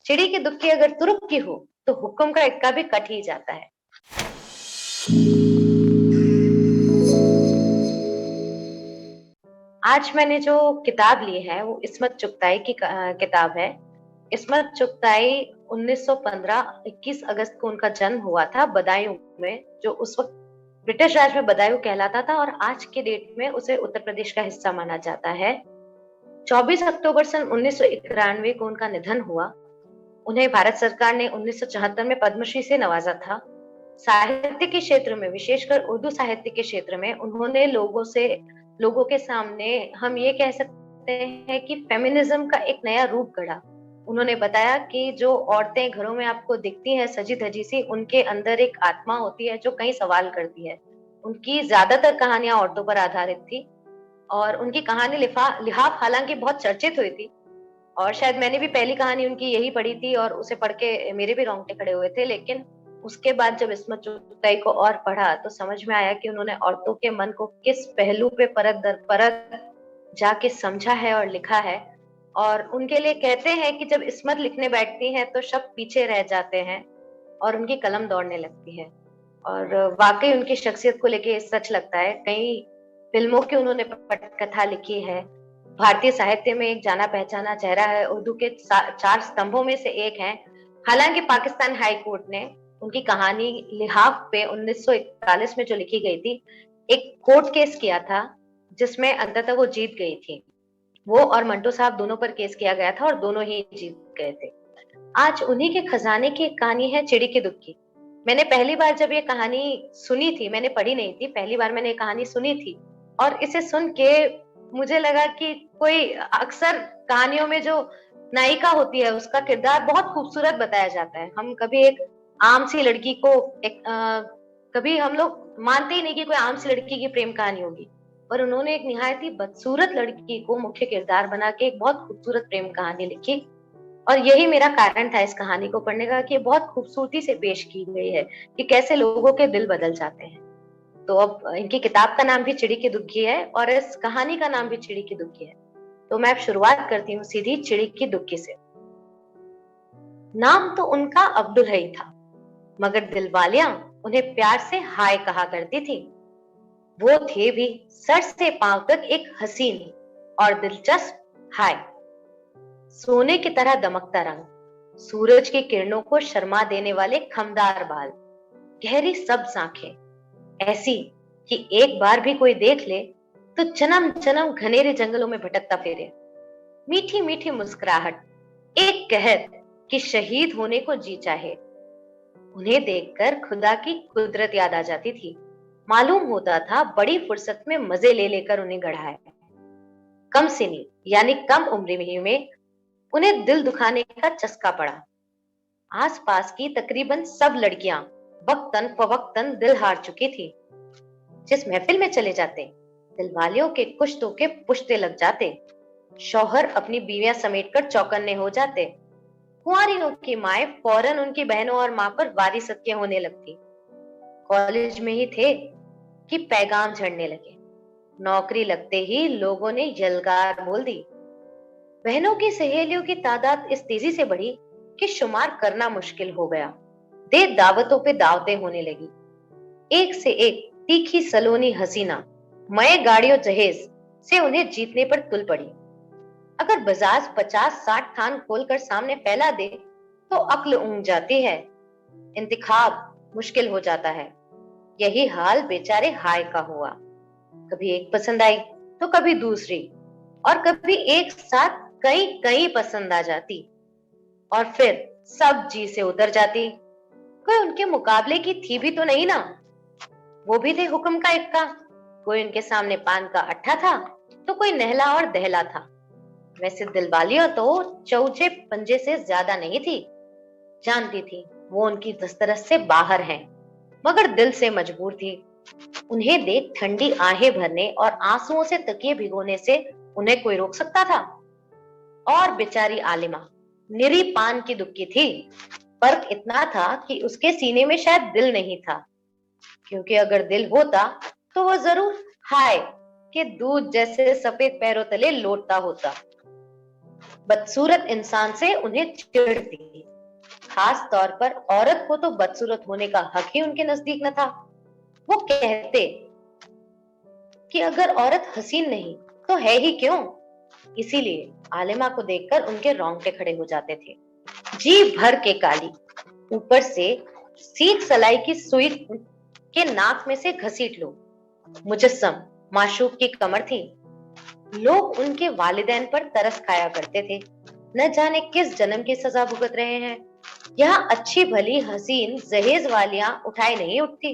चिड़ी की दुक्की अगर तुरुप की हो तो हुक्म का इक्का भी कट ही जाता है। आज मैंने जो किताब ली है वो इस्मत चुगताई की किताब है। इस्मत चुगताई 1915 21 अगस्त को उनका जन्म हुआ था बदायूं में, जो उस वक्त ब्रिटिश राज में बदायूं कहलाता था और आज के डेट में उसे उत्तर प्रदेश का हिस्सा माना जाता है। 24 अक्टूबर सन 1991 को उनका निधन हुआ। उन्हें भारत सरकार ने 1974 में पद्मश्री से नवाजा था। साहित्य के क्षेत्र में, विशेषकर उर्दू साहित्य के क्षेत्र में, उन्होंने लोगों के सामने हम ये कह सकते हैं कि फेमिनिज्म का एक नया रूप गढ़ा। उन्होंने बताया कि जो औरतें घरों में आपको दिखती हैं सजी धजी सी, उनके अंदर एक आत्मा होती है जो कई सवाल करती है। उनकी ज्यादातर कहानियां औरतों पर आधारित थी और उनकी कहानी लिहाफ हालांकि बहुत चर्चित हुई थी। और शायद मैंने भी पहली कहानी उनकी यही पढ़ी थी और उसे पढ़ के मेरे भी रोंगटे खड़े हुए थे। लेकिन उसके बाद जब इस्मत चुगताई को और पढ़ा तो समझ में आया कि उन्होंने औरतों के मन को किस पहलू पे परत दर परत जाके समझा है और लिखा है। और उनके लिए कहते हैं कि जब इस्मत लिखने बैठती हैं तो शब्द पीछे रह जाते हैं और उनकी कलम दौड़ने लगती है। और वाकई उनकी शख्सियत को लेके सच लगता है। कई फिल्मों की उन्होंने पटकथा लिखी है। भारतीय साहित्य में एक जाना पहचाना चेहरा है, उर्दू के चार स्तंभों में से एक है। हालांकि पाकिस्तान हाई कोर्ट ने उनकी कहानी लिहाफ पे 1941 में जो लिखी गई थी, एक कोर्ट केस किया था जिसमें अंततः वो जीत गई थी। वो और मंटो साहब दोनों पर केस किया गया था और दोनों ही जीत गए थे। आज उन्हीं के खजाने की एक कहानी है, चिड़ी की दुक्की। मैंने पहली बार जब ये कहानी सुनी थी, मैंने पढ़ी नहीं थी, पहली बार मैंने ये कहानी सुनी थी और इसे सुन के मुझे लगा कि कोई अक्सर कहानियों में जो नायिका होती है उसका किरदार बहुत खूबसूरत बताया जाता है। हम कभी एक आम सी लड़की को कभी हम लोग मानते ही नहीं कि कोई आम सी लड़की की प्रेम कहानी होगी, पर उन्होंने एक निहायत ही बदसूरत लड़की को मुख्य किरदार बना के एक बहुत खूबसूरत प्रेम कहानी लिखी। और यही मेरा कारण था इस कहानी को पढ़ने का कि बहुत खूबसूरती से पेश की गई है कि कैसे लोगों के दिल बदल जाते हैं। तो अब इनकी किताब का नाम भी चिड़ी की दुखी है और इस कहानी का नाम भी चिड़ी की दुखी है। तो मैं अब शुरुआत करती हूँ सीधी चिड़ी की दुखी से। नाम तो उनका अब्दुल ही था, मगर दिलवालियां उन्हें प्यार से हाय कहा करती थी। वो थे भी सर से पांव तक एक हसीन और दिलचस्प हाय। सोने की तरह दमकता रंग, सूरज की किरणों को शर्मा देने वाले खमदार बाल, गहरी सब्ज आंखें, ऐसी कि एक बार भी कोई देख ले तो जन्म जन्म घनेरे जंगलों में भटकता फिरे। मीठी मीठी मुस्कुराहट, एक कहर कि शहीद होने को जी चाहे। उन्हें देखकर खुदा की कुदरत याद आ जाती थी। मालूम होता था बड़ी फुर्सत में मजे ले लेकर उन्हें गढ़ा है। कम सिनी यानी कम उम्र में उन्हें दिल दुखाने का चस्का पड़ा। आसपास की तकरीबन सब लड़कियां वक्तन फवक्तन दिल हार चुकी थी। जिस महफिल में चले जाते दिलवालियों के कुछ तो के पुश्ते लग जाते। शौहर अपनी बीवियां समेटकर चौकन्ने हो जाते। कुंवारियों की माएं फौरन उनकी बहनों और मां पर वारिसत्य होने लगती। कॉलेज में ही थे कि पैगाम झड़ने लगे। नौकरी लगते ही लोगों ने यलगार बोल दी। बहनों की सहेलियों की तादाद इस तेजी से बढ़ी कि शुमार करना मुश्किल हो गया। दे दावतों पे दावतें होने लगी। एक से एक तीखी सलोनी हसीना मय गाड़ियों जहेज से उन्हें जीतने पर तुल पड़ी। अगर बजाज 50-60 थान खोलकर सामने फैला दे तो अक्ल ऊंघ जाती है, इंतखाब मुश्किल हो जाता है। यही हाल बेचारे हाय का हुआ। कभी एक पसंद आई तो कभी दूसरी और कभी एक साथ कई कई पसंद आ जाती और फिर सब जी से उतर जाती। कोई उनके मुकाबले की थी भी तो नहीं ना। वो भी थे हुक्म का इक्का। कोई उनके सामने पान का अट्ठा था तो कोई नहला और दहला था। वैसे दिलवालियों तो चौचे पंजे से ज्यादा नहीं थी। जानती थी वो उनकी दस्तरस से बाहर हैं, मगर दिल से मजबूर थी। उन्हें देख ठंडी आहें भरने और आंसुओं से तकिए भिगोने से उन्हें कोई रोक सकता था। और बेचारी आलिमा निरी पान की दुक्की थी। फर्क इतना था कि उसके सीने में शायद दिल नहीं था, क्योंकि अगर दिल होता तो वो जरूर हाय के दूध जैसे सफेद पैरों तले लौटता होता। बदसूरत इंसान से उन्हें चिढ़ थी। खास तौर पर औरत को तो बदसूरत होने का हक ही उनके नजदीक न था। वो कहते कि अगर औरत हसीन नहीं तो है ही क्यों। इसीलिए आलिमा को देखकर उनके रोंगटे खड़े हो जाते थे। जी भर के काली, ऊपर से सीख सलाई की सुई के नाक में से घसीट लो, मुजस्सम माशूक की कमर थी। लोग उनके वालिदैन पर तरस खाया करते थे। न जाने किस जन्म की सजा भुगत रहे हैं। यहाँ अच्छी भली हसीन जहेज वालियां उठाए नहीं उठती।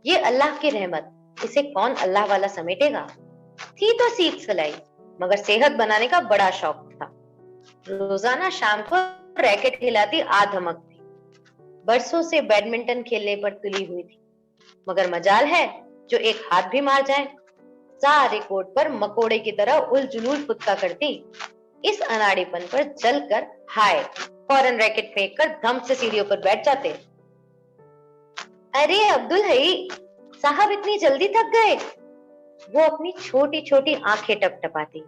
ये अल्लाह की रहमत, इसे कौन अल्लाह वाला समेटेगा। थी तो सीख सलाई, मगर सेहत बनाने का बड़ा शौक था। रोजाना शाम को रैकेट हिलाती आ धमक थी। बरसों से बैडमिंटन खेलने पर तुली हुई थी, मगर मजाल है जो एक हाथ भी मार जाए। सारे कोर्ट पर मकोड़े की तरह उल फुदका करती। इस अनाड़ीपन पर जलकर हाय फौरन रैकेट फेंक कर धम से सीढ़ियों पर बैठ जाते। अरे अब्दुल हई साहब, इतनी जल्दी थक गए। वो अपनी छोटी छोटी आंखें टपटपाती।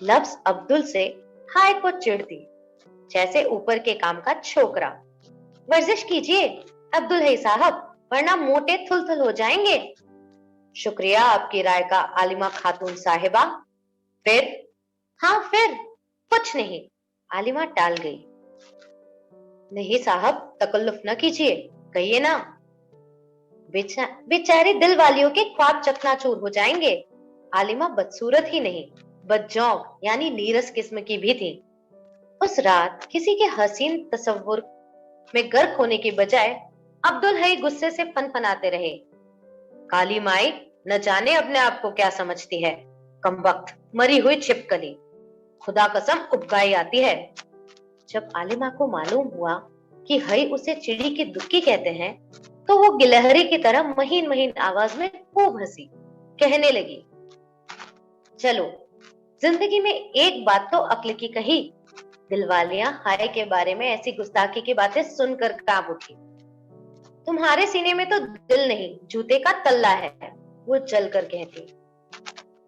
लफ्ज अब्दुल से हाय को चिढ़ती, जैसे ऊपर के काम का छोकरा। वर्जिश कीजिए अब्दुल हई साहब, वरना मोटे थुल हो जाएंगे। शुक्रिया आपकी राय का आलिमा खातून साहिबा। फिर? हाँ फिर कुछ नहीं, आलिमा टाल गई। नहीं साहब, तकल्लुफ न कीजिए, कहिए ना। बेचारे दिल वालियों के ख्वाब चकनाचूर हो जाएंगे। आलिमा बदसूरत ही नहीं, बदजौक यानी नीरस किस्म की भी थी। उस रात किसी के हसीन तस्वुर में गर्क होने के बजाय अब्दुल हई गुस्से से फनफनाते रहे। काली माई न जाने अपने आप को क्या समझती है, कमबख्त मरी हुई छिपकली, खुदा कसम उबकाई आती है। जब आलिमा को मालूम हुआ कि हई उसे चिड़ी की दुक्की कहते हैं, तो वो गिलहरी की तरह महीन महीन आवाज में खूब हंसी। कहने लगी, चलो जिंदगी में एक बात तो अक्ल की कही। दिलवालियां हाय के बारे में ऐसी गुस्ताखी की बातें सुनकर कांप उठी। तुम्हारे सीने में तो दिल नहीं, जूते का तल्ला है, वो जलकर कहती।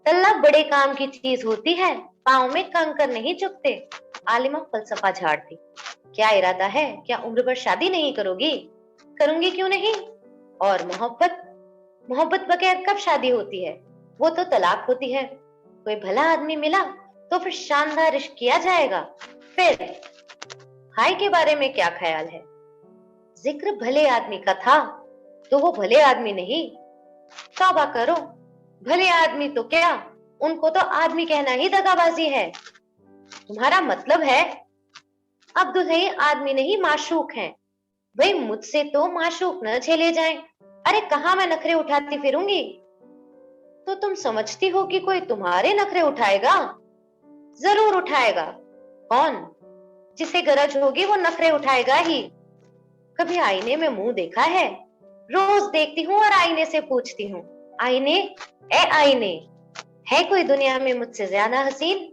तल्ला बड़े काम की चीज होती है, पाँव में कंकर नहीं चुभते। आलिमा फलसफा झाड़ती। क्या इरादा है, क्या उम्र भर शादी नहीं करोगी? करूंगी क्यों नहीं। और मोहब्बत, मोहब्बत बगैर कब शादी होती है, वो तो तलाक होती है। कोई भला आदमी मिला तो फिर शानदार इश्क किया जाएगा। फिर हाय के बारे में क्या ख्याल है? जिक्र भले आदमी का था तो वो भले आदमी नहीं। तौबा करो, भले आदमी तो क्या, उनको तो आदमी कहना ही दगाबाजी है। तुम्हारा मतलब है अब्दुल हई आदमी नहीं माशूक हैं। भाई मुझसे तो माशूक न झेले जाएं। अरे कहाँ मैं नखरे उठाती फिरूंगी। तो तुम समझती हो कि कोई तुम्हारे नखरे उठाएगा? जरूर उठाएगा। कौन? जिसे गरज होगी वो नखरे उठाएगा ही। कभी आईने में मुंह देखा है? रोज देखती हूँ और आईने से पूछती हूँ, आईने ए आईने, है कोई दुनिया में मुझसे ज्यादा हसीन?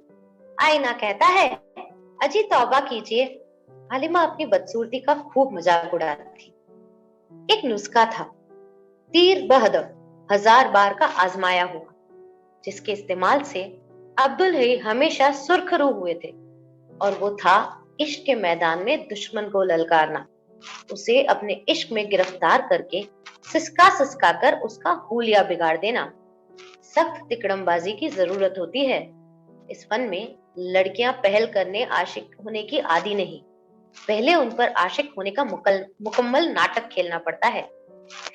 आईना कहता है, अजी तौबा कीजिए। हालिमा अपनी बदसूरती का खूब मजाक उड़ाती थी। एक नुस्खा था, तीर बहदर 1000 बार का आजमाया हुआ, जिसके इस्तेमाल से अब्दुल हई हमेशा सुर्खरू हुए थे, और वो था इश्क के मैदान में दुश्मन को ललकारना, उसे अपने इश्क में गिरफ्तार करके सिसका सिसका कर उसका हुलिया बिगाड़ देना। सख्त तिकड़मबाजी की जरूरत होती है। इस फन में लड़कियां पहल करने आशिक होने की आदी नहीं, पहले उन पर आशिक होने का मुकम्मल नाटक खेलना पड़ता है।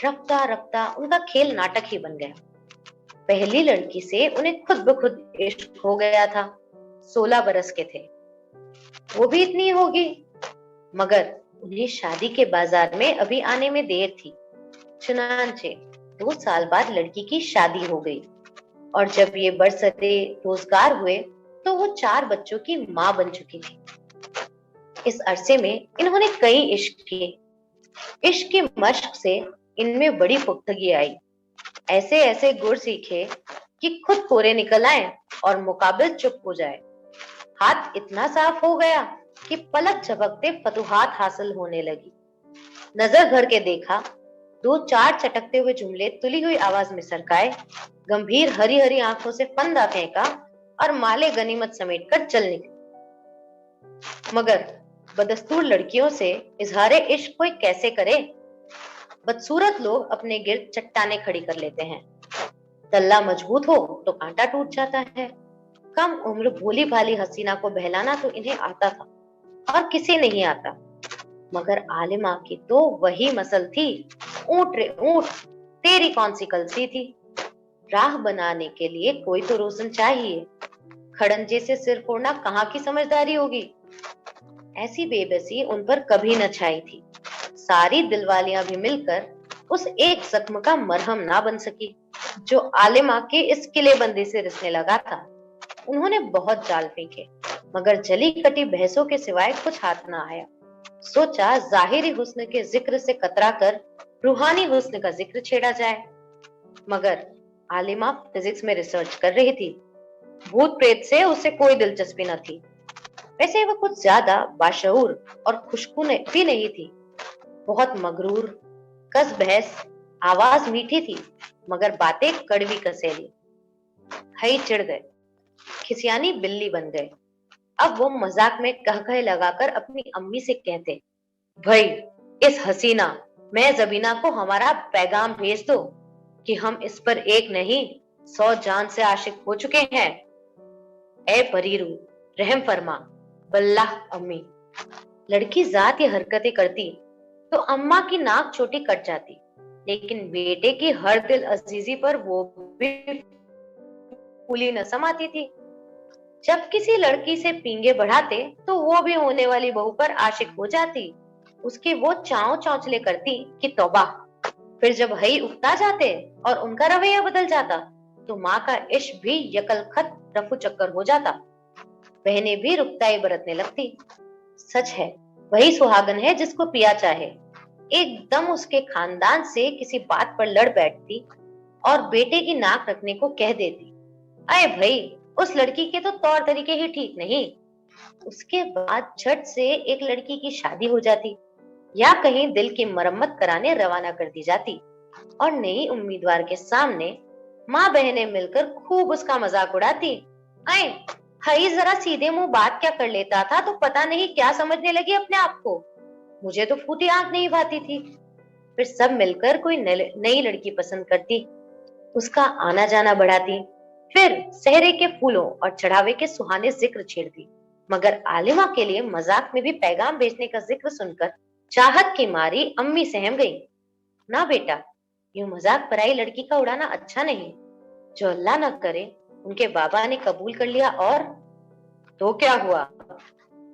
रफ्ता रफ्ता उनका खेल नाटक ही बन गया। पहली लड़की से उन्हें खुद ब खुद इश्क हो गया था। 16 बरस के थे, वो भी इतनी होगी, मगर उन्हें शादी के बाजार में अभी आने में देर थी। चुनांचे 2 साल बाद लड़की की शादी हो गई, और जब ये बरसरे रोजगार हुए तो वो 4 बच्चों की माँ बन चुकी थी। इस अरसे में इन्होंने कई इश्क किए। इश्क की मश्क से इनमें बड़ी पुख्तगी आई। ऐसे ऐसे गुर सीखे कि खुद कोरे निकल आए और मुकाबिल चुप हो जाए। हाथ इतना साफ हो गया कि पलक झपकते फतुहात हासिल होने लगी। नजर भर के देखा, 2-4 चटकते हुए जुमले तुली हुई आवाज में सरकाए, गंभीर हरी हरी आंखों से फंदा फेंका और माले गनीमत समेट कर चल निकले। मगर बदस्तूर लड़कियों से इजहारे इश्क कोई कैसे करे। बदसूरत लोग अपने गिर्द चट्टाने खड़ी कर लेते हैं। तल्ला मजबूत हो तो कांटा टूट जाता है। कम उम्र भोली भाली हसीना को बहलाना तो इन्हें आता था और किसे नहीं आता। मगर आलिमा की तो वही मसल थी, ऊंट रे ऊंट, तेरी कौन सी कलसी थी। राह बनाने के लिए कोई तो रोशन चाहिए। खड़ंजे से सिर फोड़ना कहाँ की समझदारी होगी। ऐसी बेबसी उन पर कभी न छाई थी। सारी दिलवालियां भी मिलकर उस एक जख्म का मरहम ना बन सकी जो आलिमा के इस किलेबंदी से रिसने लगा था। उन्होंने बहुत जाल फेंके मगर जली कटी बहसों के सिवाय कुछ हाथ ना आया। सोचा जाहिरी हुस्न के जिक्र से कतरा कर रूहानी हुस्न का जिक्र छेड़ा जाए। मगर आलिमा फिजिक्स में रिसर्च कर रही थी। भूत प्रेत से उसे कोई दिलचस्पी न थी। वैसे वह कुछ ज्यादा बाशऊर और खुशबू भी नहीं थी। बहुत मगरूर, कस बहस, आवाज मीठी थी मगर बातें कड़वी कसेली। हई चिढ़ गए, खिसियानी बिल्ली बन गए। अब वो मजाक में कह लगाकर अपनी अम्मी से कहते, भाई इस हसीना मैं जबीना को हमारा पैगाम भेज दो कि हम इस पर एक नहीं 100 जान से आशिक हो चुके हैं। ए परीरू, रहम फरमा, बल्लाह अम्मी। लड़की जात ये हरकतें करती तो अम्मा की नाक छोटी कट जाती, लेकिन बेटे की हर दिल अजीजी पर वो भी फूली न समाती थी। जब किसी लड़की से पींगे बढ़ाते तो वो भी होने वाली बहू पर आशिक हो जाती। उसकी वो चाव चौंचले करती कि तौबा। फिर जब हई उकता जाते और उनका रवैया बदल जाता तो माँ का इश्क भी यकल खत रफू चक्कर हो जाता। बहनें भी रुखताई बरतने लगती। सच है, वही सुहागन है जिसको पिया चाहे। एकदम उसके खानदान से किसी बात पर लड़ बैठती और बेटे की नाक रखने को कह देती। अरे भाई, उस लड़की के तो तौर तरीके ही ठीक नहीं। उसके बाद झट से एक लड़की की शादी हो जाती या कहीं दिल की मरम्मत कराने रवाना कर दी जाती और नई उम्मीदवार के सामने माँ बहनें मिलकर खूब उसका मजाक उड़ाती। आए हई जरा सीधे मुंह बात क्या कर लेता था तो पता नहीं क्या समझने लगी अपने आप को। मुझे तो फूटी आंख नहीं भाती थी। फिर सब मिलकर कोई नई लड़की पसंद करती, उसका आना जाना बढ़ाती, फिर सहरे के फूलों और चढ़ावे के सुहाने जिक्र छेड़ती। मगर आलिमा के लिए मजाक में भी पैगाम भेजने का जिक्र सुनकर चाहत की मारी अम्मी सहम गई। ना बेटा, यूं मजाक पराई लड़की का उड़ाना अच्छा नहीं। जो अल्लाह ना करे उनके बाबा ने कबूल कर लिया और तो क्या हुआ।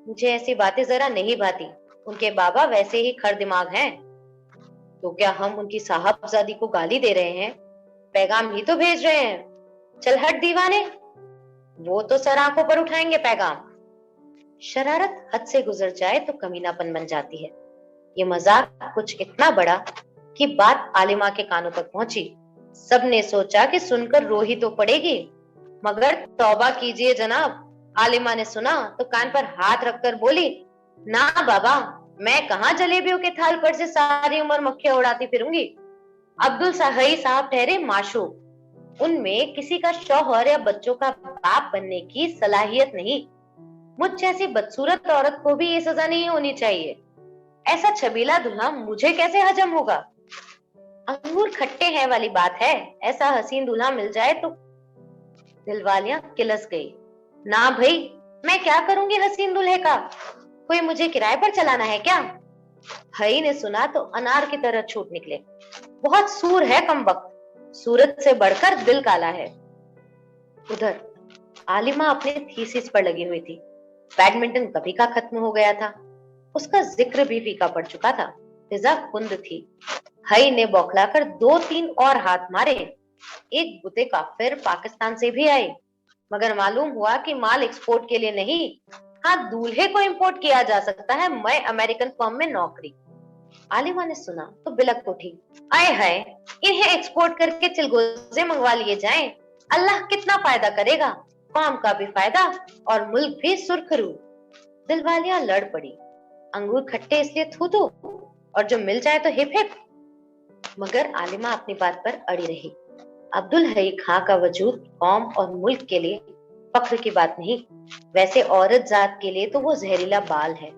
मुझे ऐसी बातें जरा नहीं भाती। उनके बाबा वैसे ही खर दिमाग हैं। तो क्या हम उनकी साहबजादी को गाली दे रहे हैं? पैगाम ही तो भेज रहे हैं। चल हट दीवाने, वो तो सर आंखों पर उठाएंगे पैगाम। शरारत हद से गुजर जाए तो कमीनापन बन जाती है। ये मजाक कुछ इतना बड़ा कि बात आलिमा के कानों तक पहुंची। सबने सोचा कि सुनकर रो ही तो पड़ेगी, मगर तौबा कीजिए जनाब। आलिमा ने सुना तो कान पर हाथ रखकर बोली, ना बाबा, मैं कहाँ जलेबियों के थाल पर से सारी उम्र मक्खियां उड़ाती फिरूंगी। अब्दुल सही साहब ठहरे माशूक। उनमें किसी का शौहर या बच्चों का बाप बनने की सलाहियत नहीं। मुझ जैसी बदसूरत औरत को भी ये सजा नहीं होनी चाहिए। ऐसा छबीला दूल्हा मुझे कैसे हजम होगा। अंगूर खट्टे हैं वाली बात है, ऐसा हसीन दूल्हा मिल जाए तो। दिलवालियां किलस गई। ना भाई, मैं क्या करूंगी हसीन दूल्हे का? कोई मुझे किराए पर चलाना है क्या? हई ने सुना तो अनार की तरह छूट निकले। बहुत सूर है कमबख्त, सूरत से बढ़कर दिल काला है। उधर आलिमा अपने थीसिस पर लगी हुई थी। बैडमिंटन कभी का खत्म हो गया था, उसका जिक्र भी फीका पड़ चुका था। फिजा कुंद थी। हई ने बौखलाकर 2-3 और हाथ मारे। एक बुते काफिर पाकिस्तान से भी आए, मगर मालूम हुआ कि माल एक्सपोर्ट के लिए नहीं, हाँ दूल्हे को इंपोर्ट किया जा सकता है। मैं अमेरिकन फर्म में नौकरी। आलिमा ने सुना तो बिलक उठी। आए हाय, इन्हें एक्सपोर्ट करके चिलगोजे मंगवा लिए जाएं। अल्लाह कितना फायदा करेगा, कौम का भी फायदा और मुल्क भी सुरखरू। दिलवालियां लड़ पड़ी। अंगूर खट्टे इसलिए थू थू और जो मिल जाए तो हिप हिप। मगर आलिमा अपनी बात पर अड़ी रही। अब्दुल हई खां का वजूद कौम और मुल्क के लिए फख्र की बात नहीं, वैसे औरत जात के लिए तो वो जहरीला बाल है।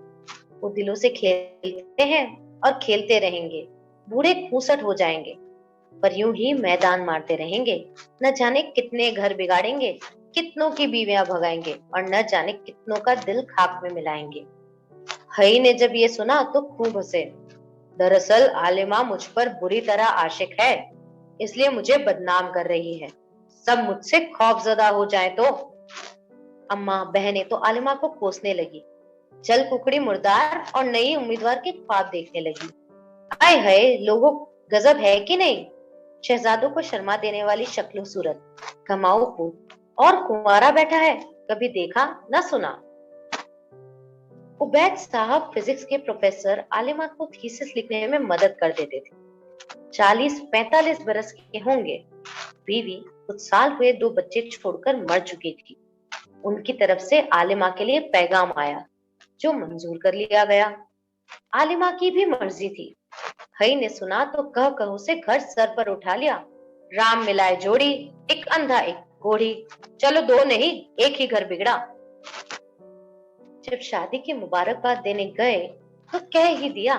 वो दिलों से खेलते हैं और खेलते रहेंगे, बूढ़े खूंसट हो जाएंगे, पर यूं ही मैदान मारते रहेंगे। न जाने कितने घर बिगाड़ेंगे, कितनों की बीवियां भगाएंगे और न जाने कितनों का दिल खाक में मिलाएंगे। हई ने जब ये सुना तो खूब हंसे। दरअसल आलिमा मुझ पर बुरी तरह आशिक है, इसलिए मुझे बदनाम कर रही है। सब मुझसे खौफजदा हो जाए तो। अम्मा बहनें तो आलिमा को कोसने लगी, जल कुकड़ी मुर्दार और नई उम्मीदवार के ख्वाब देखने लगी। आय हाय, लोगों, गजब है कि नहीं। शहजादों को शर्मा देने वाली शक्लो सूरत, कमाऊ खूब और कुंवारा बैठा है, कभी देखा न सुना। उबैद साहब फिजिक्स के प्रोफेसर आलिमा को थीसिस लिखने में मदद कर देते थे। 40-45 बरस के होंगे। बीवी कुछ साल हुए 2 बच्चे छोड़कर मर चुकी थी। उनकी तरफ से आलिमा के लिए पैगाम आया, जो मंजूर कर लिया गया। आलिमा की भी मर्जी थी। हई ने सुना तो कह कह उसे घर सर पर उठा लिया। राम मिलाए जोड़ी, एक अंधा एक कोढ़ी, चलो 2 नहीं, एक ही घर बिगड़ा। जब शादी की मुबारकबाद देने गए तो कह ही दिया,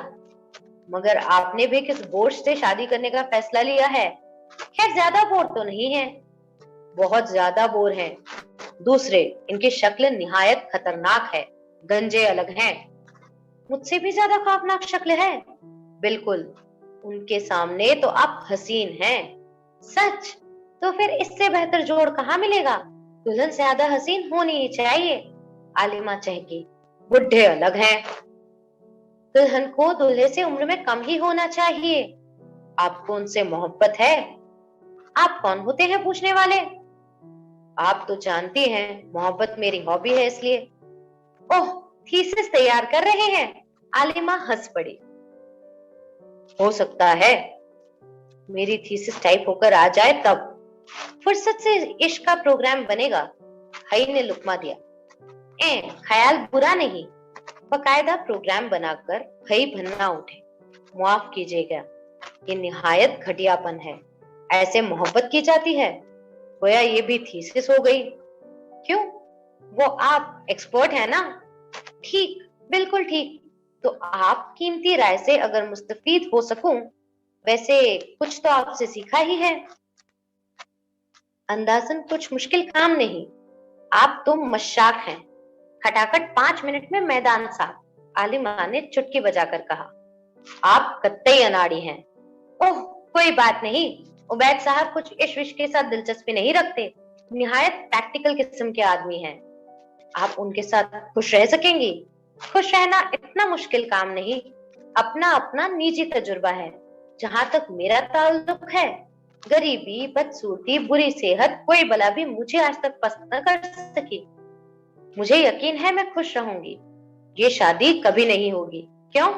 मगर आपने भी किस बोझ से शादी करने का फैसला लिया है। खैर ज्यादा बोर तो नहीं है। बहुत ज्यादा बोर हैं। दूसरे, इनकी शक्ल निहायत खतरनाक है, गंजे अलग हैं। मुझसे भी ज्यादा खौफनाक शक्ल है। बिल्कुल, उनके सामने तो आप हसीन हैं। सच? तो फिर इससे बेहतर जोड़ कहाँ मिलेगा। दुल्हन ज्यादा हसीन होनी ही चाहिए। आलिमा चहकी, बुढ़े अलग हैं। दुल्हन को दूल्हे से उम्र में कम ही होना चाहिए। आपको उनसे मोहब्बत है। आप कौन होते हैं पूछने वाले। आप तो जानती हैं मोहब्बत मेरी हॉबी है, इसलिए। ओह, थीसिस तैयार कर रहे हैं। आलिमा हंस पड़ी। हो सकता है मेरी थीसिस टाइप होकर आ जाए तब। फुर्सत से इश्क का प्रोग्राम बनेगा। हई ने लुकमा दिया। ख्याल बुरा नहीं। बकायदा प्रोग्राम बनाकर हई भन्ना उठे। मुआफ कीजिएगा, ये निहायत घटियापन है। ऐसे मोहब्बत की जाती है। गोया ये भी थीसिस हो गई। क्यों, वो आप एक्सपर्ट है ना। ठीक, बिल्कुल ठीक। तो आप कीमती राय से अगर मुस्तफीद हो सकूं, वैसे कुछ तो आपसे सीखा ही है। अंदाजन कुछ मुश्किल काम नहीं। आप तो मशाक हैं। खटाखट 5 मिनट में मैदान साफ। आलिमा ने चुटकी बजाकर कहा। आप कत्तई अनाड़ी हैं। ओह, कोई बात नहीं। उबैद साहब कुछ इश्क विश्क के साथ दिलचस्पी नहीं रखते, निहायत प्रैक्टिकल किस्म के आदमी हैं। आप उनके साथ खुश रह सकेंगी। खुश रहना इतना मुश्किल काम नहीं। अपना अपना निजी तजुर्बा है। जहां तक मेरा ताल्लुक है, गरीबी, बदसूरती, बुरी सेहत, कोई बला भी मुझे आज तक पसंद न कर सकी। मुझे यकीन है मैं खुश रहूंगी। ये शादी कभी नहीं होगी। क्यों?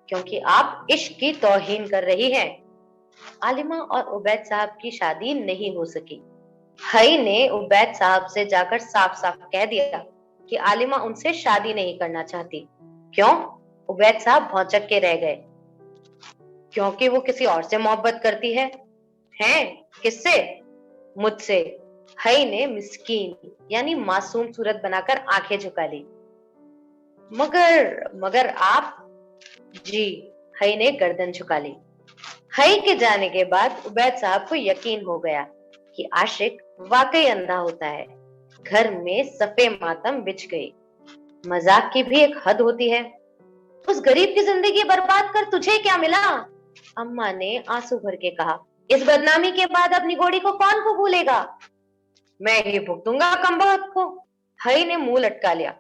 क्योंकि आप इश्क की तौहीन कर रही हैं। आलिमा और उबैद साहब की शादी नहीं हो सकी। हई ने उबैद साहब से जाकर साफ साफ कह दिया कि आलिमा उनसे शादी नहीं करना चाहती। क्यों? उबैद साहब भौचक के रह गए। क्योंकि वो किसी और से मोहब्बत करती है। हैं? किससे? मुझसे। हई ने मिस्कीन यानी मासूम सूरत बनाकर आंखें झुका ली। मगर मगर आप। जी। हई ने गर्दन झुका ली। हई के जाने के बाद उबैद साहब को यकीन हो गया कि आशिक वाकई अंधा होता है। घर में सफे मातम बिछ गई। मजाक की भी एक हद होती है। उस गरीब की जिंदगी बर्बाद कर तुझे क्या मिला। अम्मा ने आंसू भर के कहा। इस बदनामी के बाद अपनी घोड़ी को कौन कबूलेगा। मैं ही भुगतूंगा कमबख्त को। हई ने मुंह लटका लिया।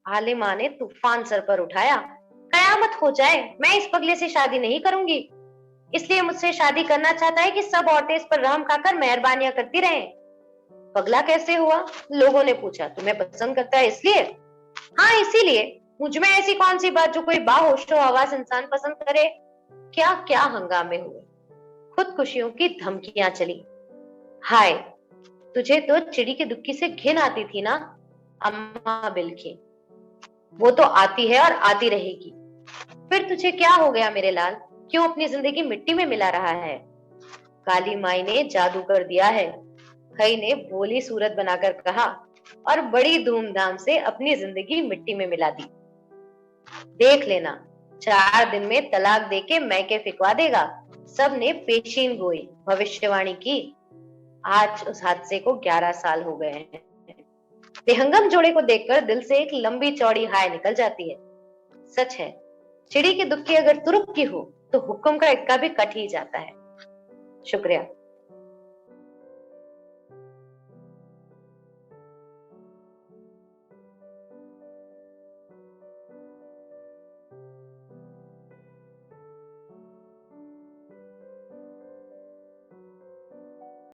आलिमा ने तूफान सर पर उठाया। कयामत हो जाए, मैं इस पगले से शादी नहीं करूंगी। इसलिए मुझसे शादी करना चाहता है कि सब औरतें इस पर रहम खाकर मेहरबानियां करती रहें। पगला कैसे हुआ? लोगों ने पूछा। तुम्हें पसंद करता है इसलिए? हाँ, इसीलिए। मुझ में ऐसी कौन सी बात जो कोई बाहोश हवास इंसान पसंद करे। क्या क्या हंगामे हुए। खुदकुशियों की धमकियां चली। हाय, तुझे तो चिड़ी की दुक्की से घिन आती थी ना। अम्मा बिलखी। वो तो आती है और आती रहेगी। फिर तुझे क्या हो गया मेरे लाल? क्यों अपनी जिंदगी मिट्टी में मिला रहा है? काली माई ने जादू कर दिया है। खई ने भोली सूरत बनाकर कहा और बड़ी धूमधाम से अपनी जिंदगी मिट्टी में मिला दी। देख लेना, 4 दिन में तलाक देके मैके फिकवा देगा। सबने पेशीन गोई, भविष्यवाणी की। आज उस हादसे को 11 साल हो गए हैं। बेहंगम जोड़े को देखकर दिल से एक लंबी चौड़ी हाय निकल जाती है। सच है, चिड़ी के दुख की अगर तुरुप की हो तो हुक्म का इक्का भी कट ही जाता है। शुक्रिया।